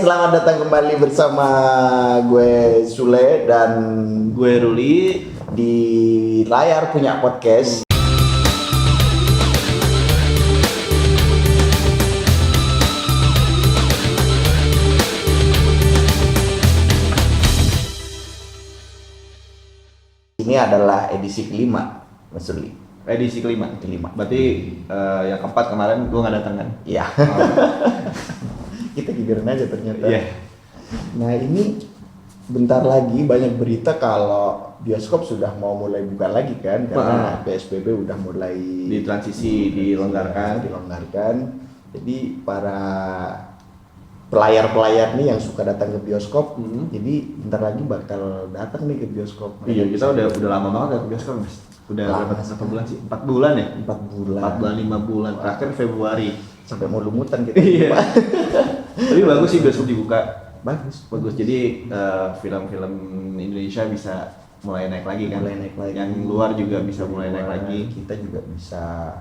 selamat datang kembali bersama gue Sule dan Gue Ruli di Layar Punya Podcast. Ini adalah edisi kelima, Mas Ruli. edisi kelima. Berarti yang keempat kemarin gue nggak datang kan? Iya. Oh. Kita gigirin aja ternyata. Iya. Nah ini bentar lagi banyak berita kalau bioskop sudah mau mulai buka lagi kan, karena PSBB udah mulai Di transisi dilonggarkan. Jadi para pelayar nih yang suka datang ke bioskop, jadi bentar lagi bakal datang nih ke bioskop. Iya, kita udah lama banget ya ke bioskop, Mas. Udah berapa bulan sih? 4 bulan ya? 4 bulan. 4 bulan, 5 bulan. Terakhir Februari. Sampai mau lumutan kita. Iya. Tapi bagus sih bioskop dibuka. Bagus. Jadi film-film Indonesia bisa mulai naik lagi kan? Mulai naik lagi. Yang luar juga bisa mulai naik lagi. Kita juga bisa,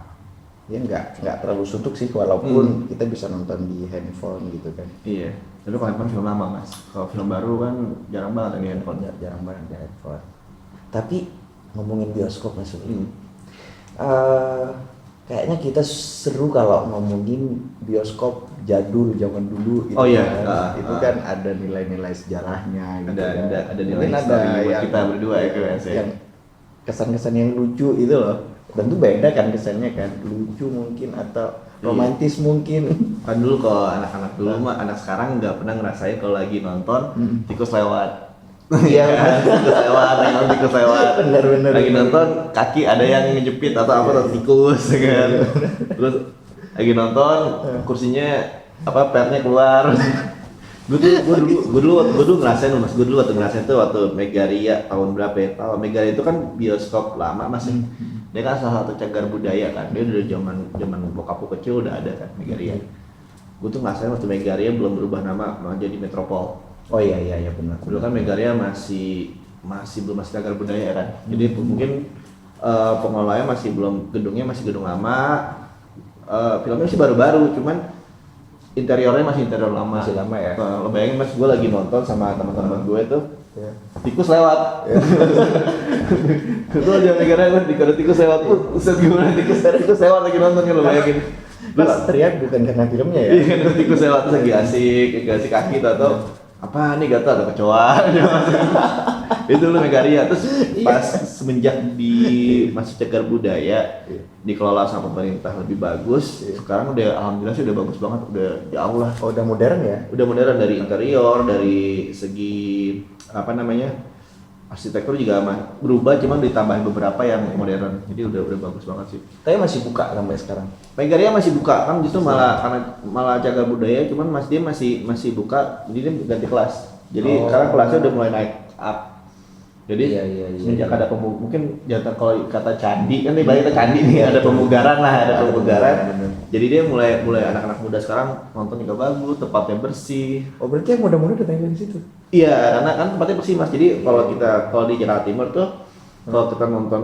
ya nggak terlalu suntuk sih, walaupun kita bisa nonton di handphone gitu kan. Iya. Tapi kalau handphone film lama, Mas. Kalau film baru kan jarang banget di handphone. Jarang banget di handphone. Tapi ngomongin bioskop Mas Uli, kayaknya kita seru kalau ngomongin bioskop jadul zaman dulu gitu. Oh iya, kan. Itu kan ada nilai-nilai sejarahnya gitu. Ada nilai Mungkin histori buat yang kita berdua ya guys ya. yang kesan-kesan yang lucu itu loh. Tentu beda kan kesannya kan, lucu mungkin atau romantis mungkin. Kan dulu kalau anak-anak dulu mah, anak sekarang nggak pernah ngerasain kalau lagi nonton tikus lewat. Iya, tikus lewat. Bener. Lagi nonton kaki ada yang ngejepit atau apa atau tikus kan. Terus lagi nonton kursinya pernya keluar. Gue dulu ngerasain Mas. Gue dulu ngerasain tuh waktu Megaria tahun berapa ya? Tahun Megaria itu kan bioskop lama Mas. Dia kan salah satu cagar budaya kan. Dia udah zaman bokapku kecil udah ada kan Megaria. Gue tuh ngerasain waktu Megaria belum berubah nama jadi Metropol. Oh iya benar. Dulu kan Megaria masih belum cagar budaya kan. Jadi mungkin pengelolanya gedungnya masih gedung lama. Filmnya sih baru-baru, cuman interiornya masih interior lama. Masih lama ya. Lo bayangin Mas, gue lagi nonton sama teman-teman gue tuh. Tikus lewat. Itu aja Megaria dikira tikus lewat. Ustaz gimana tikus lewat lagi nonton kan, lo bayangin. Kalau teriak bukan karena filmnya ya. Iya kan, tikus lewat terus lagi asik kaki atau apa nih gak tau ada kecoa. Itu lu Megaria. Terus pas semenjak masih cagar budaya dikelola sama pemerintah lebih bagus, sekarang udah alhamdulillah sih udah bagus banget, udah jauh lah. Oh, udah modern ya? Udah modern dari interior, dari segi arsitektur juga berubah, cuman ditambahin beberapa yang modern. Jadi udah bagus banget sih. Tapi masih buka sampai sekarang. Megaria masih buka kan, justru malah cagar budaya, cuman dia masih buka. Jadi dia ganti kelas. Jadi sekarang kelasnya udah mulai naik up. Jadi semenjak ada mungkin jangan kalau kata candi kan nih, balik ke candi nih, ada pemugaran. Jadi dia mulai anak-anak muda sekarang nonton juga bagus, tempatnya bersih. Oh, berarti yang muda-muda datang dari situ. Iya, karena kan tempatnya bersih Mas. Jadi kalau di Jakarta Timur tuh kalau kita nonton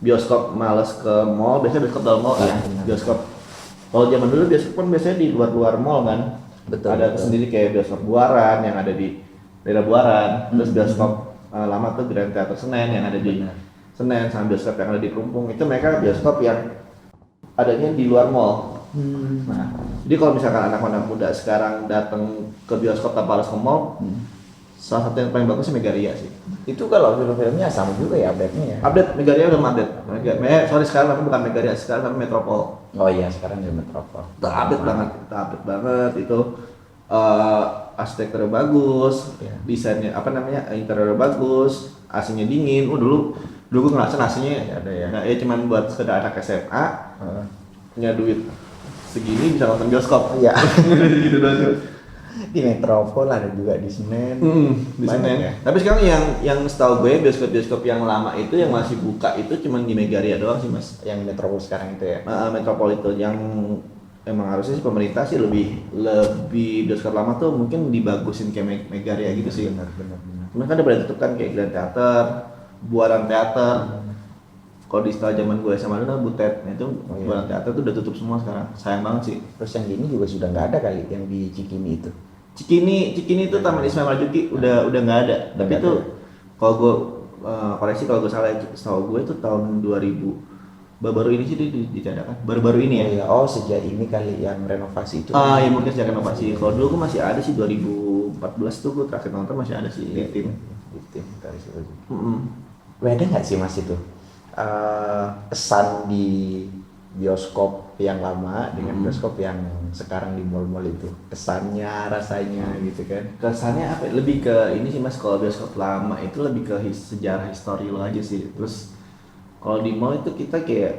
bioskop males ke mall, biasanya bioskop dalam mall kan. Bioskop. Kalau zaman dulu bioskop kan biasanya di luar mall kan. Betul. Ada sendiri kayak bioskop Buaran yang ada di daerah Buaran. Terus bioskop lama tuh Grand Theater Senen yang ada di Senen, sama bioskop yang ada di Kelungkung. Itu mereka bioskop yang adanya di luar mall. Nah, jadi kalau misalkan anak-anak muda sekarang datang ke bioskop tanpa harus ke mall, salah satu yang paling bagus sih Megaria sih. Itu kalau film-filmnya sama juga ya update-nya ya? Update, Megaria udah update. Sekarang tapi bukan Megaria, sekarang tapi Metropol. Oh iya, sekarang di Metropol. Update banget itu. Arsitekturnya bagus, desainnya interiornya bagus, AC-nya dingin. Dulu gue ngerasain AC-nya ada ya. Nah, cuman buat sekedar anak SMA punya duit segini bisa nonton bioskop. Iya. Gitu doang. Di Metropol ada juga di Senen. Di Senen ya. Tapi sekarang yang setahu gue bioskop yang lama itu yang masih buka itu cuman di Megaria doang sih Mas. Yang Metropol sekarang itu ya. Metropol itu yang emang harusnya sih pemerintah sih lebih bioskop lama tuh mungkin dibagusin kayak Megaria gitu sih. Benar. Cuman kan udah pada tutup kan kayak Grand Theater, Buaran Theater. Kalau di setelah zaman gue SMA dulu kan Butet, itu Buaran Theater tuh udah tutup semua sekarang. Sayang banget sih. Terus yang ini juga sudah nggak ada kali yang di Cikini itu. Cikini itu Taman Ismail Marzuki udah nggak ada. Tapi nggak itu ada. kalau gue koreksi kalau gue salah, setahu gue itu tahun 2000 baru ini sih ditiadakan. Baru-baru ini ya. Oh, iya. Oh, sejak ini kali yang renovasi itu. Ya mungkin sejak renovasi. Kalau dulu gue masih ada sih 2014 tuh gue terakhir nonton masih ada sih di tim. Di tim Taman Ismail Marzuki. Mm-mm. Beda nggak sih Mas itu? Kesan di bioskop yang lama dengan bioskop yang sekarang di mall-mall itu, kesannya, rasanya gitu kan? Kesannya apa? Lebih ke ini sih Mas, kalau bioskop lama itu lebih ke sejarah histori lo aja sih. Terus kalau di mall itu kita kayak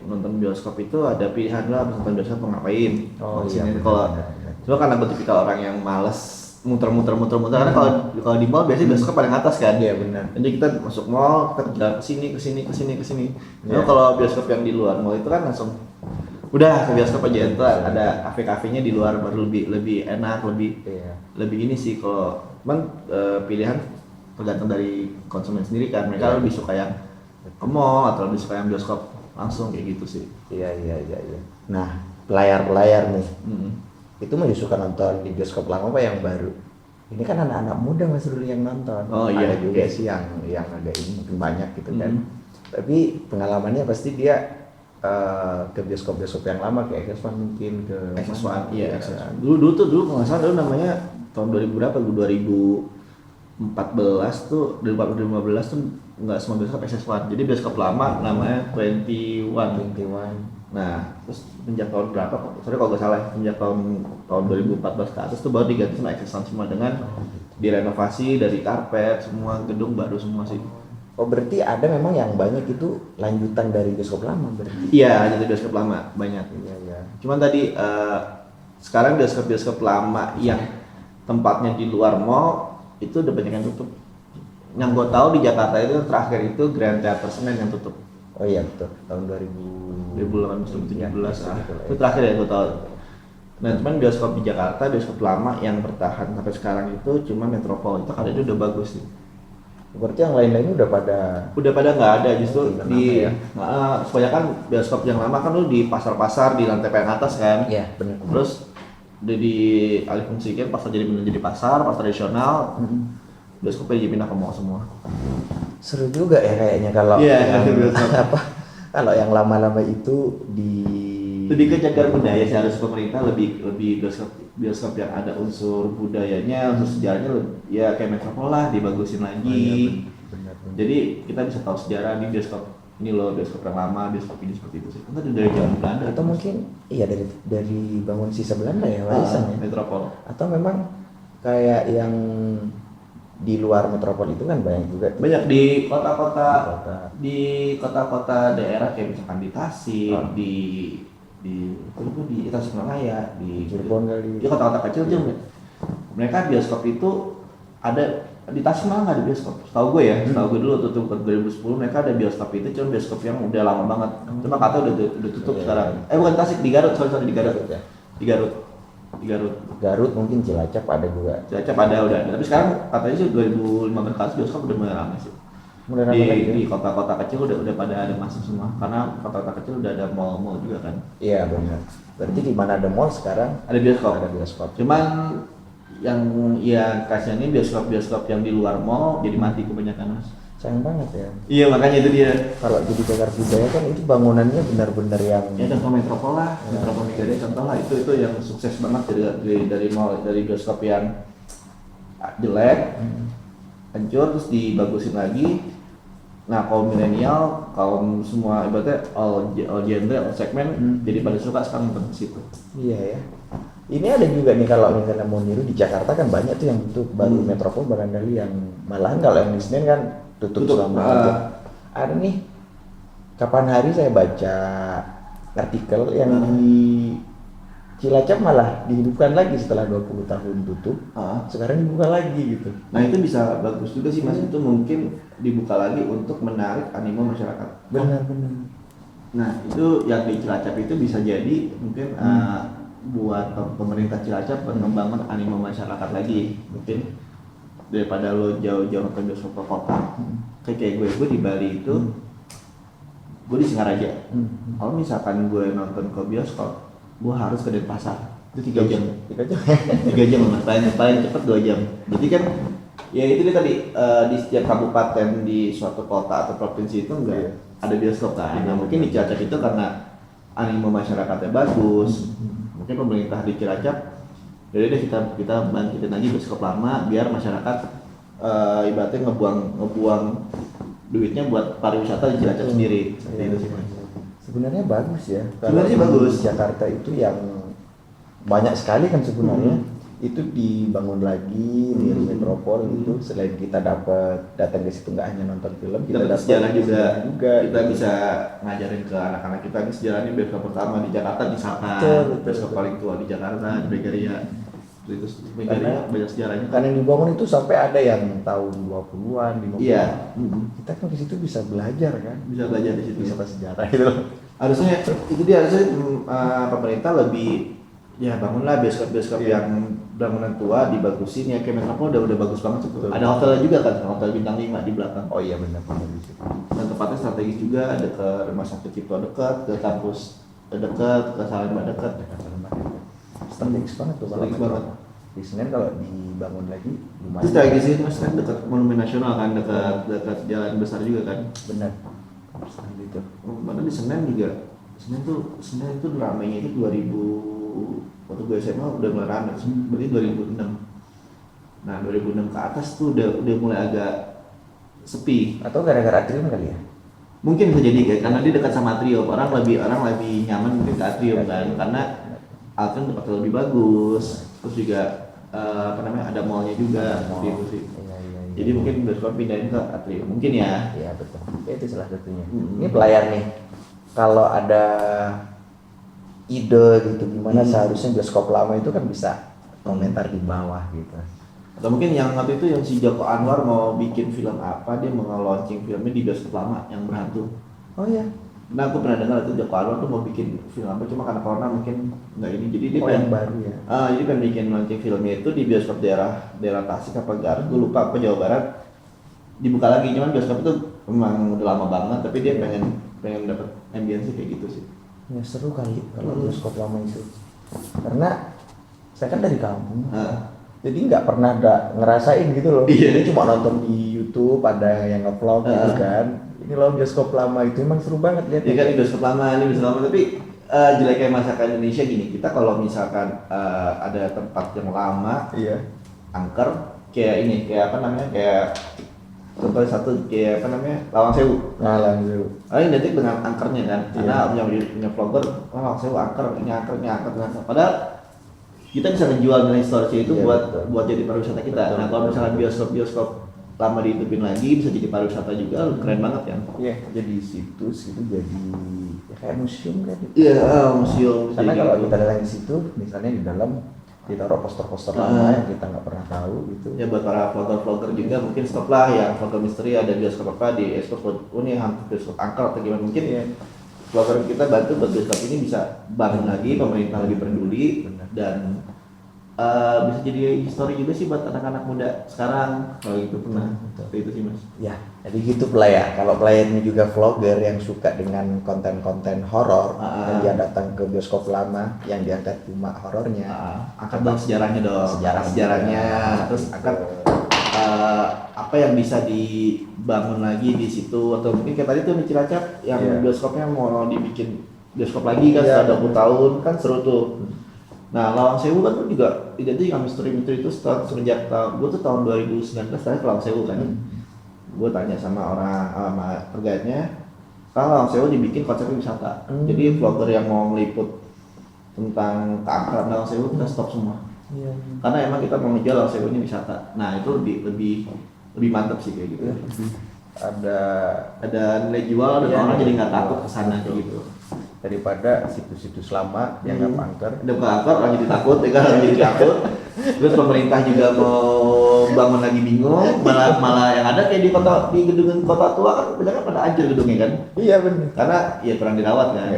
nonton bioskop itu ada pilihan lo habis nonton bioskop mau ngapain. Oh, iya, Sini benar, kalau benar. cuma karena gue tipikal orang yang males muter-muter karena kalau di mall biasanya bioskop paling atas kan. Iya, benar. Jadi kita masuk mall, kita jalan ke sini. Iya. Kalau bioskop yang di luar mall itu kan langsung udah ke bioskop aja, itu ada kafe-kafenya di luar baru lebih enak, Iya. lebih ini sih. Kalau pilihan tergantung dari konsumen sendiri kan, mereka Iya. lebih suka yang ke mall atau lebih suka yang bioskop langsung kayak gitu sih. Iya. Nah, pelayar nih, Mm. itu masih suka nonton di bioskop lama apa yang baru? Ini kan anak-anak muda Mas dulu yang nonton. Oh, iya. Ada juga sih yang agak ini mungkin banyak gitu kan. Hmm. Tapi pengalamannya pasti dia ke bioskop yang lama kayak XS1 mungkin ke XS1, mana? XS1. Dulu kalau nggak salah dulu namanya tahun 2000 berapa? 2014 tuh, 2015 tuh nggak semua bioskop XS1. Jadi bioskop lama namanya 21. 21. Nah, terus sejak tahun berapa? Sorry kalau nggak salah, sejak tahun 2014 ke atas tuh baru diganti sama XS1 semua dengan direnovasi dari karpet, semua gedung baru semua sih. Oh, berarti ada memang yang banyak itu lanjutan dari bioskop lama berarti. Iya, jadi bioskop lama banyak. Iya. Cuman tadi sekarang bioskop lama yang tempatnya di luar mall itu udah banyak yang tutup. Yang gue tahu di Jakarta itu terakhir itu Grand Theater Senen yang tutup. Oh iya betul, tahun 2017 2018 lah. itu terakhir ya gue tahu. Nah cuman bioskop di Jakarta, bioskop lama yang bertahan sampai sekarang itu cuma Metropol, itu kan itu udah bagus sih. Berarti yang lain-lain udah pada Nggak ada, justru Udah di lama ya? kebanyakan bioskop yang lama kan lu di pasar-pasar di lantai paling atas kan. Iya, benar. Terus udah dialih fungsikan pasar jadi pasar tradisional. Bioskopnya dipindah ke mall semua. Seru juga ya kayaknya kalau Iya, yang bioskop. kalau yang lama-lama itu Lebih ke cagar budaya sih, harus pemerintah lebih bioskop yang ada unsur budayanya, unsur sejarahnya ya kayak Metropol lah dibagusin lagi. benar. Jadi kita bisa tahu sejarah di bioskop ini loh, bioskop yang lama, bioskop ini seperti itu sih. Kan tadi dari zaman Belanda. Atau mungkin iya dari bangun sisa Belanda ya warisan ya. Metropol. Atau memang kayak yang di luar metropol itu kan banyak juga tuh. Banyak di kota-kota Kota. di kota-kota daerah kayak misalkan di Tasik, di Tasikmalaya, di Cirebon kali. di kota-kota kecil tuh mereka bioskop itu ada di Tasik malah nggak ada bioskop. Setahu gue ya, setahu gue dulu tutup 2010 mereka ada bioskop itu, cuma bioskop yang udah lama banget. Cuma kata udah tutup Iya, sekarang. iya. Bukan Tasik, di Garut, sorry di Garut. Ya. Di Garut. Garut mungkin Cilacap ada juga. Cilacap ada udah. Tapi sekarang katanya sih 2015 ke atas bioskop udah mulai ramai sih. Mulai ramai lagi ya? Di kota-kota kecil udah pada ada masuk semua. Karena kota-kota kecil udah ada mall-mall juga kan. Iya benar. Berarti di mana ada mall sekarang Ada bioskop. ada bioskop. Cuman yang kasihannya bioskop yang di luar mall jadi mati kebanyakan mas. Sayang banget ya. Iya makanya itu dia. Kalau jadi cagar budaya kan itu bangunannya benar-benar yang Ya contoh Metropol lah, Metropol Megaria contoh lah itu yang sukses banget dari mall, dari bioskop yang jelek, hancur terus dibagusin lagi. Nah kaum milenial, kaum semua ibaratnya all genre, all segmen jadi pada suka sekarang nonton ke situ. iya ya. Ini ada juga nih kalau misalnya mau niru di Jakarta kan banyak tuh yang tutup baru metropol barangkali yang malahan kalau yang di Senen kan tutup selama aja. Ada nih kapan hari saya baca artikel yang di Cilacap malah dihidupkan lagi setelah 20 tahun tutup. Sekarang dibuka lagi gitu. Nah itu bisa bagus juga sih mas, itu mungkin dibuka lagi untuk menarik animo masyarakat. Benar-benar. Nah itu yang di Cilacap itu bisa jadi mungkin buat pemerintah Cilacap membangun animo masyarakat lagi, mungkin daripada lo jauh-jauh nonton bioskop ke kota. Kayak gue di Bali itu, gue di Singaraja. Kalau misalkan gue nonton ke bioskop, gue harus ke Denpasar. Itu 3 jam. 3 jam. 3 jam mas, paling cepat 2 jam. Jadi kan ya itu dia tadi di setiap kabupaten di suatu kota atau provinsi itu enggak ada bioskop kan. Nah mungkin di Cilacap itu karena animo masyarakatnya bagus, mungkin pemerintah di Cilacap jadi deh kita bangkitin lagi bioskop lama biar masyarakat ibaratnya ngebuang duitnya buat pariwisata di Cilacap sendiri. Seperti itu sih mas. Sebenarnya bagus ya. Sebenarnya Kalau bagus. Di Jakarta itu yang banyak sekali kan sebenarnya itu dibangun lagi di metropol itu. Selain kita dapat datang ke situ nggak hanya nonton film, kita Dapat dapat sejarah juga. Kita gitu. bisa ngajarin ke anak-anak kita ini sejarahnya bioskop pertama di Jakarta di Sapa, Betul. bioskop paling tua di Jakarta di Megaria. Itu Megaria banyak sejarahnya. Karena yang dibangun itu sampai ada yang tahun 20-an, 50-an. Iya. Kita kan di situ bisa belajar kan. Bisa belajar di situ. Wisata sejarah itu loh. Harusnya itu dia harusnya pemerintah lebih ya bangunlah bioskop yang bangunan tua dibagusin ya kayak Metropol udah bagus banget tuh. Ada hotelnya juga kan, hotel bintang 5 di belakang. Oh iya benar di situ. Dan tempatnya strategis juga, ada ke rumah sakit Cipto dekat, ke kampus dekat, ke Salemba dekat. Strategis banget tuh kalau Strategis banget. di Senen kalau dibangun lagi lumayan. Itu strategis itu mas kan dekat Monumen Nasional kan, dekat jalan besar juga kan. Benar. Seperti itu. Mana di Senen juga. Senen itu ramainya itu 2000 waktu gue SMA udah mulai ramai, berarti 2006. Nah 2006 ke atas tuh udah mulai agak sepi. Atau gara-gara atrium kali ya? Mungkin bisa jadi kayak karena dia dekat sama atrium, orang lebih nyaman mungkin ke atrium kan, karena atrium tempatnya lebih bagus, terus juga ada mallnya juga, seperti itu sih. Iya. Jadi mungkin bioskop pindahin ke atrium, mungkin ya. Iya betul. Itu salah satunya. Ini pelayar nih. Kalau ada ide gitu gimana seharusnya bioskop lama itu kan bisa komentar di bawah gitu. Atau mungkin yang waktu itu yang si Joko Anwar mau bikin film apa, dia mau launching filmnya di bioskop lama yang berhantu. Oh iya. Nah aku pernah dengar itu Joko Anwar tuh mau bikin film apa, cuma karena corona mungkin nggak ini, jadi dia yang baru ya. Jadi pengen bikin launching filmnya itu di bioskop daerah Tasik apa Garut, gue lupa apa Jawa Barat, dibuka lagi. Cuman bioskop itu memang udah lama banget, tapi dia pengen dapat ambience kayak gitu sih. Ya seru kali kalau bioskop lama itu. Karena saya kan dari kampung. Jadi nggak pernah ngerasain gitu loh. Iya. Jadi cuma nonton di YouTube ada yang nge-vlog gitu kan. Ini loh bioskop lama itu emang seru banget lihat. Iya kan di bioskop lama, tapi jeleknya masyarakat Indonesia gini, kita kalau misalkan ada tempat yang lama, Iya. angker, kayak contoh satu kayak Lawang Sewu. Nah langsung. Ini identik dengan angkernya kan, karena punya vlogger, Lawang Sewu angker, ini angker. Padahal kita bisa menjual nilai historisnya itu buat jadi pariwisata kita. Betul, nah kalau misalkan bioskop lama dihidupin lagi bisa jadi pariwisata juga, keren banget kan? Iya, jadi situs itu jadi ya kayak museum kan? Iya, museum. Karena kalau kita datang di situ, misalnya di dalam ditaruh poster-poster lama yang kita nggak pernah tahu gitu. Ya buat para vlogger juga mungkin stop lah ya, vlogger misteri ada bioskop apa di bioskop ini hampir bioskop angker atau gimana mungkin vlogger kita bantu buat bioskop ini bisa bangun lagi, pemerintah lebih peduli. Benar. Dan bisa jadi histori juga sih buat anak-anak muda sekarang kalau itu pernah itu sih mas. Ya, jadi gitu pelayar. Kalau pelayarnya juga vlogger yang suka dengan konten-konten horor, dan dia datang ke bioskop lama yang diangkat cuma horornya, angkat dong sejarahnya dong. Sejarahnya, terus angkat apa yang bisa dibangun lagi di situ, atau mungkin kayak tadi tuh di Cilacap yang bioskopnya mau dibikin bioskop lagi kan setelah 20 tahun kan seru tuh. Nah, Lawang Sewu kan tuh juga identik dengan misteri-misteri itu semenjak gue tuh tahun 2019 terakhir ke Lawang Sewu kan. Gue tanya sama perguide-nya, kalau Lawang Sewu dibikin konsepnya wisata. Jadi vlogger yang mau meliput tentang keangkeran Lawang Sewu kita stop semua. Karena emang kita mau ngejual Lawang Sewu ini wisata. Nah, itu lebih mantap sih kayak gitu. Ada nilai jual dan orang jadi nggak takut kesana kayak gitu. Daripada situs-situs lama yang nggak angker. Udah angker orang jadi takut, jadi takut. Terus pemerintah juga mau bangun lagi bingung, malah yang ada kayak di gedung kota tua kan kebanyakan pada hancur gedungnya kan. Iya benar. Karena ya kurang dirawat kan.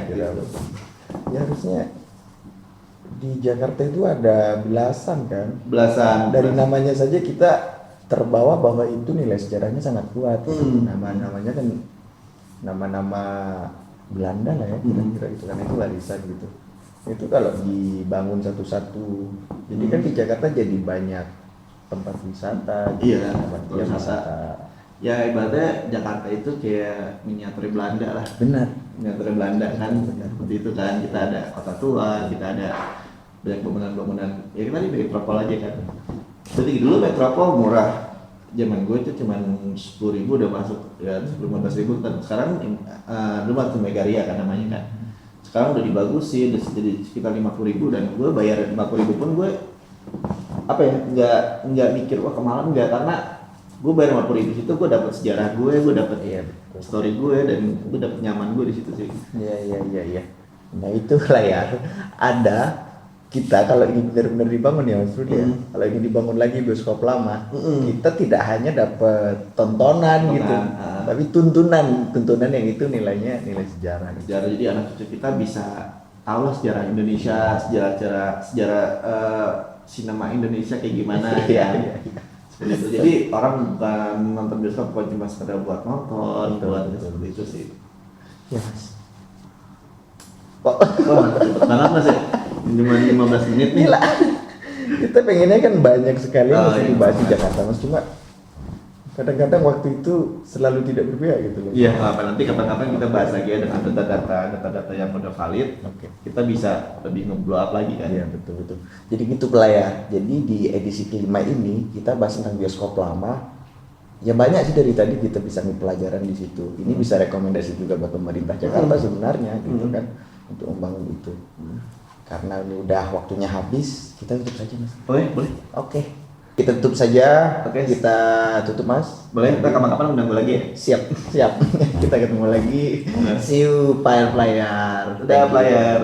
Ya harusnya di Jakarta itu ada belasan kan. Dari namanya saja kita terbawa bahwa itu nilai sejarahnya sangat kuat. Nama-namanya kan nama-nama Belanda lah ya kira-kira itu, karena itu warisan gitu. Itu kalau dibangun satu-satu, jadi kan di Jakarta jadi banyak tempat wisata, Iya, tempat yang wisata. Ya ibaratnya Jakarta itu kayak miniatur Belanda lah. Benar. Miniatur Belanda kan, Benar. seperti itu kan. Kita ada kota tua, kita ada banyak bangunan-bangunan. Ya kita di metropol aja kan. Jadi dulu metropol murah. Zaman gue itu cuma 10.000 udah masuk, ya 10-15.000 kan. Sekarang dulu waktu Megaria kan namanya kan. Sekarang udah dibagusin, udah jadi sekitar 50.000 dan gue bayar 50.000 pun gue apa ya nggak mikir wah kemahalan nggak, karena gue bayar 50.000 situ gue dapat sejarah gue dapat Iya, story gue dan gue dapat nyaman gue di situ sih. iya. Nah itulah ya, ada kita kalau ingin benar-benar dibangun ya Mas Rudi ya, kalau ingin dibangun lagi bioskop lama, kita tidak hanya dapat tontonan gitu, tapi tuntunan yang itu nilai sejarah. Sejarah, jadi anak cucu kita bisa tahu lah sejarah Indonesia, sejarah sinema Indonesia kayak gimana Iya, kan. iya. Seperti itu. Jadi orang bukan nonton bioskop bukan cuma sekedar buat nonton, Betul, buat betul. seperti itu sih. Ya Mas. Kok Wah, cepet banget Mas ya. Cuma 15 menit nih. gila. Kita pengennya kan banyak sekali yang Oh, mesti iya. dibahas di Jakarta Mas, cuma kadang-kadang waktu itu selalu tidak berpihak gitu loh. Iya, nanti kapan-kapan kita bahas lagi ya dengan data-data yang udah valid. Oke. Kita bisa lebih nge-blow up lagi kan. Iya betul. Jadi gitu pelayar. Jadi di edisi kelima ini kita bahas tentang bioskop lama. Ya banyak sih dari tadi kita bisa ambil pelajaran di situ. Ini bisa rekomendasi juga buat pemerintah Jakarta sebenarnya gitu kan untuk membangun itu. Karena ini udah waktunya habis, kita tutup saja Mas. Boleh. Oke. Kita tutup saja. Oke. Kita tutup Mas. Boleh, kita kapan-kapan undang gue lagi ya. Siap. Kita ketemu lagi. See you player. Udah, player.